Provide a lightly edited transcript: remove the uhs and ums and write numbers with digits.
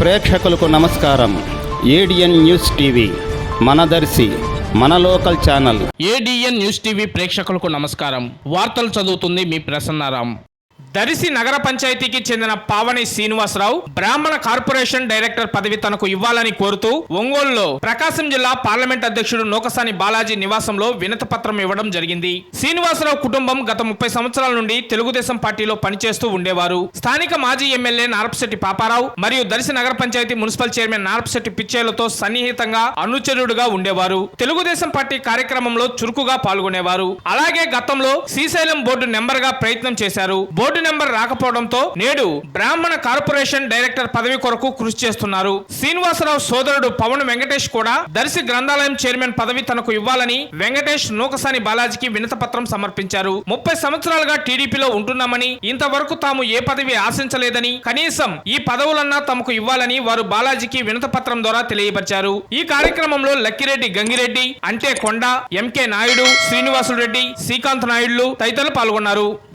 ప్రేక్షకులకు నమస్కారం. ADN news TV మనదర్శి మన local channel. ADN news TV ప్రేక్షకులకు నమస్కారం. వార్తలు చదువుతుంది మీ ప్రసన్నారాం. దర్శి నగర పంచాయతీకి చెందిన పావని శ్రీనివాసరావు బ్రాహ్మణ కార్పొరేషన్ డైరెక్టర్ పదవి తనకు ఇవ్వాలని కోరుతూ ఒంగోలులో ప్రకాశం జిల్లా పార్లమెంట్ అధ్యక్షుడు నూకసాని బాలాజీ నివాసంలో వినతి పత్రం ఇవ్వడం జరిగింది. శ్రీనివాసరావు కుటుంబం గత 30 సంవత్సరాల నుండి తెలుగుదేశం పార్టీలో పనిచేస్తూ ఉండేవారు. స్థానిక మాజీ ఎమ్మెల్యే నారపశెట్టి పాపారావు మరియు దర్శి నగర పంచాయతీ మున్సిపల్ చైర్మన్ నారపశెట్టి పిచ్చేలతో సన్నిహితంగా అనుచరుడుగా ఉండేవారు. తెలుగుదేశం పార్టీ కార్యక్రమంలో చురుకుగా పాల్గొనేవారు. అలాగే గతంలో శ్రీశైలం బోర్డు నెంబర్ గా ప్రయత్నం చేశారు. బోర్డు నెంబర్ రాకపోవడంతో నేడు బ్రాహ్మణ కార్పొరేషన్ డైరెక్టర్ పదవి కొరకు కృషి చేస్తున్నారు. శ్రీనివాసరావు సోదరుడు పవన్ వెంకటేష్ కూడా దర్శి గ్రంథాలయం చైర్మన్ పదవి తనకు ఇవ్వాలని వెంకటేష్ నూకసాని బాలాజీకి వినతి పత్రం సమర్పించారు. 30 సంవత్సరాలుగా టీడీపీలో ఉంటున్నామని, ఇంతవరకు తాము ఏ పదవి ఆశించలేదని, కనీసం ఈ పదవులన్నా తమకు ఇవ్వాలని వారు బాలాజీకి వినతి పత్రం ద్వారా తెలియపరిచారు. ఈ కార్యక్రమంలో లక్కిరెడ్డి గంగిరెడ్డి, అంటే కొండ, ఎంకే నాయుడు, శ్రీనివాసులు రెడ్డి, శ్రీకాంత్ నాయుడులు తదితరులు పాల్గొన్నారు.